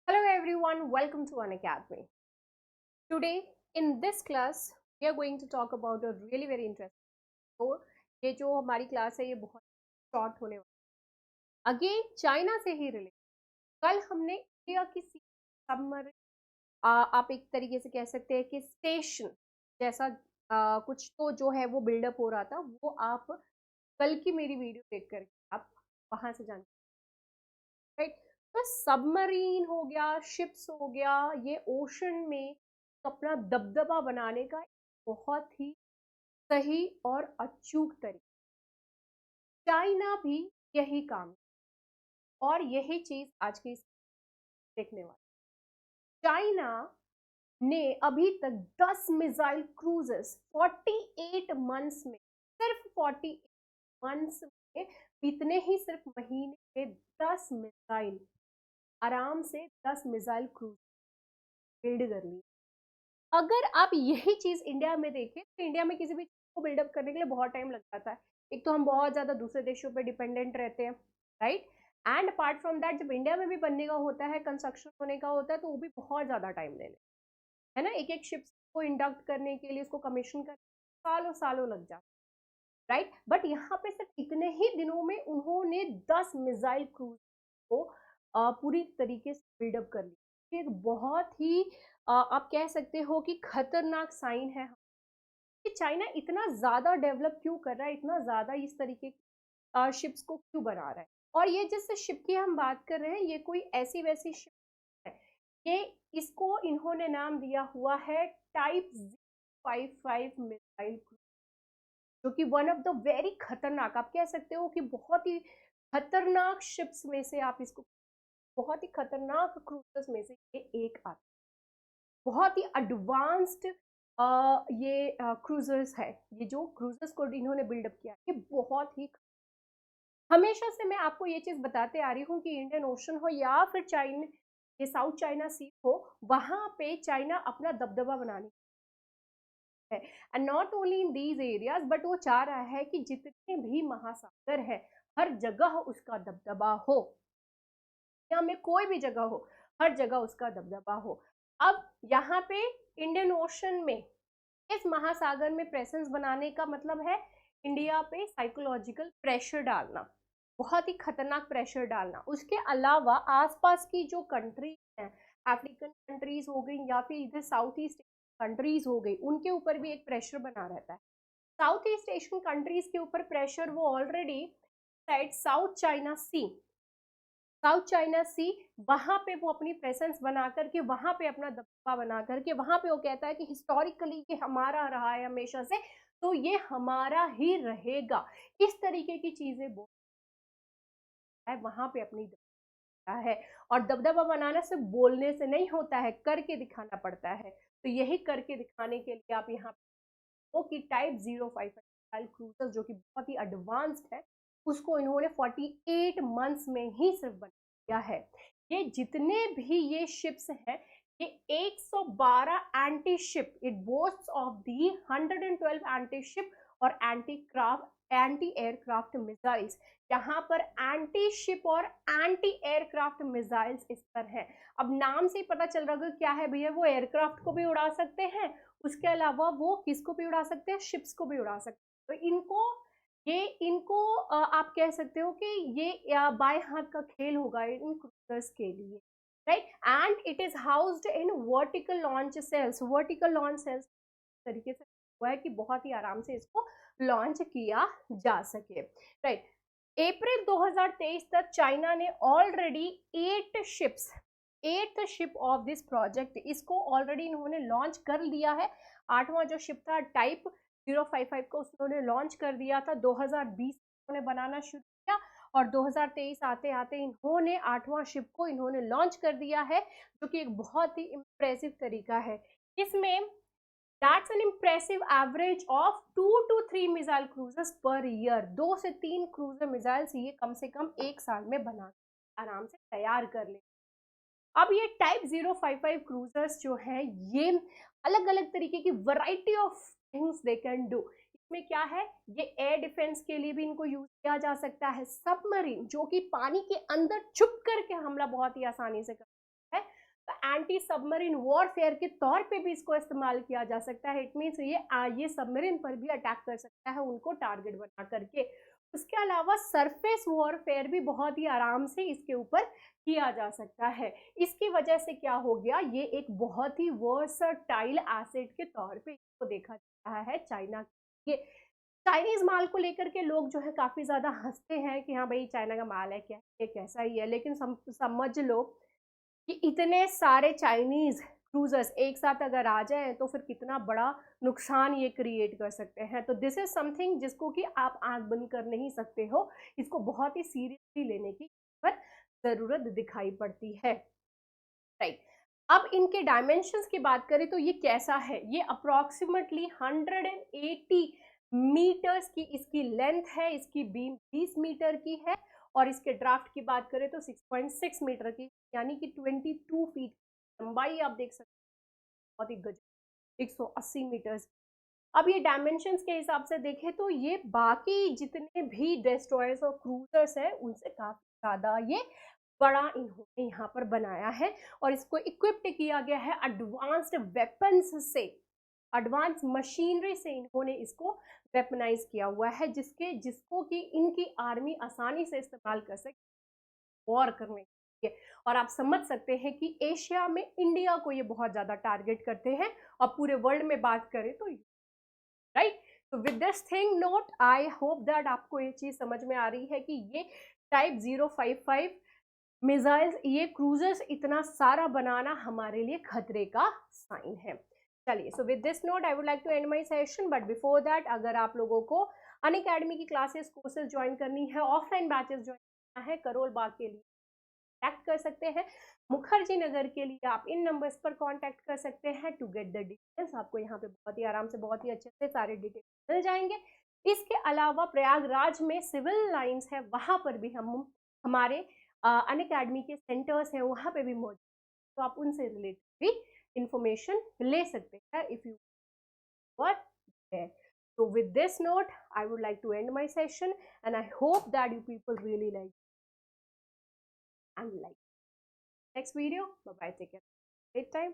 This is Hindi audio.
Hello everyone, welcome to Unacademy. Today in this class we are going to talk about a really very interesting. तो ये जो हमारी क्लास है ये बहुत शॉर्ट होने वाली है। अगेन चाइना से ही रिलेटेड। कल हमने इंडिया की सबमरीन आप एक तरीके से कह सकते हैं कि स्टेशन जैसा कुछ तो जो है वो बिल्डअप हो रहा था, वो आप कल की मेरी वीडियो देख करके आप वहां से जान, राइट। तो सबमरीन हो गया, शिप्स हो गया, ये ओशन में अपना दबदबा बनाने का बहुत ही सही और अचूक तरीका। चाइना भी यही काम और यही चीज आज की देखने वाली। चाइना ने अभी तक 10 मिसाइल क्रूजेस 48 मंथ्स में, सिर्फ 48 मंथ्स में, इतने ही सिर्फ महीने में 10 मिसाइल, आराम से 10 मिसाइल क्रूज बिल्ड कर ली। अगर आप यही चीज इंडिया में देखें तो इंडिया में किसी भी चीज को बिल्डअप करने के लिए बहुत टाइम लग जाता है। एक तो हम बहुत ज्यादा दूसरे देशों पे डिपेंडेंट रहते हैं, right. And apart from that जब इंडिया में भी बनने का होता है, कंस्ट्रक्शन होने का होता है, तो वो भी बहुत ज्यादा टाइम ले लेते है ना। एक एक शिप्स को इंडक्ट करने के लिए, उसको कमीशन करने सालों सालों लग जाते, राइट। बट यहाँ पे सिर्फ इतने ही दिनों में उन्होंने 10 मिसाइल क्रूज को पूरी तरीके से बिल्डअप कर लिया। एक बहुत ही आप कह सकते हो कि खतरनाक साइन है कि चाइना इतना ज्यादा डेवलप क्यों कर रहा है, इतना ज्यादा इस तरीके की शिप्स को क्यों बना रहा है। और ये जिस शिप की हम बात कर रहे हैं ये कोई ऐसी वैसी शिप है, ये इसको इन्होंने नाम दिया हुआ है टाइप 055 मिसाइल, जो कि वन ऑफ द वेरी खतरनाक, आप कह सकते हो कि बहुत ही खतरनाक शिप्स में से आप इसको, बहुत ही खतरनाक क्रूजर्स में से ये एक आता है। बहुत ही एडवांस्ड ये क्रूजर्स है। ये जो क्रूजर्स को इन्होंने बिल्डअप किया ये बहुत ही, हमेशा से मैं आपको ये चीज बताते आ रही हूँ कि इंडियन ओशन हो या फिर चाइना, ये साउथ चाइना सी हो, वहां पे चाइना अपना दबदबा बनाने है। And not only in these areas, but वो चाह रहा है कि जितने भी महासागर है हर जगह उसका दबदबा हो, या में कोई भी जगह हो, हर जगह उसका दबदबा हो। अब यहाँ पे इंडियन ओशन में, इस महासागर में प्रेजेंस बनाने का मतलब है इंडिया पे साइकोलॉजिकल प्रेशर डालना, बहुत ही खतरनाक प्रेशर डालना। उसके अलावा आसपास की जो कंट्रीज हैं, अफ्रीकन कंट्रीज हो गई या फिर इधर साउथ ईस्ट कंट्रीज हो गई, उनके ऊपर भी एक प्रेशर बना रहता है। साउथ ईस्ट एशियन कंट्रीज के ऊपर प्रेशर वो ऑलरेडी साइड साउथ चाइना सी, साउथ चाइना सी, वहां पे वो अपनी प्रेजेंस बना करके, वहां पे अपना दबदबा बना करके, वहां पे वो कहता है कि हिस्टोरिकली ये हमारा रहा है हमेशा से, तो ये हमारा ही रहेगा। इस तरीके की चीजें बोल है, वहां पे अपनी दबदबा है। और दबदबा बनाना सिर्फ बोलने से नहीं होता है, करके दिखाना पड़ता है। तो यही करके दिखाने के लिए आप यहाँ पे कि टाइप 055 क्रूजर जो कि बहुत ही एडवांस्ड है, उसको इन्होंने 48 मंथ्स में ही सिर्फ बनाया है। ये जितने भी ये शिप्स हैं, ये 112 anti ship, it बोस्ट्स of the 112 anti ship और एंटी एयरक्राफ्ट मिसाइल्स। यहाँ पर एंटी शिप और एंटी एयरक्राफ्ट मिसाइल्स इस पर है। अब नाम से ही पता चल रहा है क्या है भैया, वो एयरक्राफ्ट को भी उड़ा सकते हैं, उसके अलावा वो किसको भी उड़ा सकते हैं, शिप्स को भी उड़ा सकते हैं। तो इनको आप कह सकते हो कि ये बाएं हाथ का खेल होगा इन क्रूजर्स के लिए, right. And it is housed in vertical launch cells, vertical launch cells तरीके से हुआ है कि बहुत ही आराम से इसको लॉन्च किया जा सके, राइट। अप्रैल 2023 तक चाइना ने already 8 ship of this project, इसको ऑलरेडी इन्होंने लॉन्च कर लिया है। 8वां जो शिप था टाइप 055 को उन्होंने लॉन्च कर दिया था 2020 उन्होंने बनाना शुरू किया, और 2023 आते आते इन्होंने 8वां शिप को इन्होंने लॉन्च कर दिया है, जो कि एक बहुत ही इम्प्रेसिव तरीका है। इसमें That's an impressive average of 2 to 3 missile cruisers per year. 2 से 3 क्रूजर मिसाइल्स ये कम से कम एक साल में बना आराम से तैयार कर ले। अब ये टाइप 055 क्रूजर्स जो है, ये अलग अलग तरीके की variety of things they can do. इसमें क्या है, ये एयर डिफेंस के लिए भी इनको यूज किया जा सकता है, सबमरीन जो कि पानी के अंदर छुप करके हमला बहुत ही आसानी से कर सकता है, एंटी सबमरीन वॉरफेयर के तौर पे भी इसको इस्तेमाल किया जा सकता है। इट मीन्स ये सबमरीन पर भी अटैक कर सकता है उनको टारगेट बना करके। उसके अलावा सरफेस वॉरफेयर भी बहुत ही आराम से इसके ऊपर किया जा सकता है। इसकी वजह से क्या हो गया, ये एक बहुत ही वर्सटाइल एसेट के तौर पे इसको देखा जा रहा है चाइना के। चाइनीज माल को लेकर के लोग जो है काफी ज्यादा हंसते हैं कि हाँ भाई चाइना का माल है क्या, ये कैसा ही है, लेकिन समझ लो कि इतने सारे चाइनीज क्रूजर्स एक साथ अगर आ जाएं तो फिर कितना बड़ा नुकसान ये क्रिएट कर सकते हैं। तो दिस इज समथिंग जिसको कि आप आंख बंद कर नहीं सकते हो, इसको बहुत ही सीरियसली लेने की पर जरूरत दिखाई पड़ती है। राइट, अब इनके डायमेंशंस की बात करें तो ये कैसा है, ये अप्रोक्सीमेटली 180 मीटर्स की इसकी लेंथ है, इसकी बीम 20 मीटर की है, और इसके ड्राफ्ट की बात करें तो 6.6 मीटर की, यानी कि 22 फीट लंबाई आप देख सकते हैं, बहुत ही गजब 180 मीटर्स। अब ये डायमेंशंस के हिसाब से देखें तो ये बाकी जितने भी डेस्ट्रॉयर्स और क्रूजर्स हैं उनसे काफी ज्यादा ये बड़ा इन्होंने यहाँ पर बनाया है, और इसको इक्विप्ड किया गया है एडवांस्ड वेपन्स से, एडवांस मशीनरी से इन्होंने इसको वेपनाइज किया हुआ है, जिसको कि इनकी आर्मी आसानी से इस्तेमाल कर सके वॉर करने के लिए। और आप समझ सकते हैं कि एशिया में इंडिया को ये बहुत ज्यादा टारगेट करते हैं, और पूरे वर्ल्ड में बात करें तो राइट। तो with this thing note, I hope that आपको ये चीज समझ में आ रही है कि ये टाइप 055 मिसाइल्स, ये क्रूजर्स इतना सारा बनाना हमारे लिए खतरे का साइन है। चलिए, so with this note I would like to end my session, but before that अगर आप लोगों को अनअकैडमी की क्लासेस कोर्सेज ज्वाइन करनी है, ऑफलाइन बैचेस ज्वाइन करना है, करोल बाग के लिए कॉन्टैक्ट कर सकते हैं। मुखर्जी नगर के लिए आप इन नंबर्स पर कॉन्टैक्ट कर सकते हैं टू गेट द डिटेल्स। आपको यहाँ पे बहुत ही आराम से बहुत ही अच्छे से सारे डिटेल्स मिल जाएंगे। इसके अलावा प्रयागराज में सिविल लाइंस है, वहां पर भी हमारे अनअकैडमी के सेंटर्स हैं, वहां पे भी मौजूद, तो आप उनसे रिलेटेड भी इंफॉर्मेशन ले सकते हैं if you were there. So with this note, I would like to end my session, and I hope that you people really like and like next video. Bye bye, take care, great time.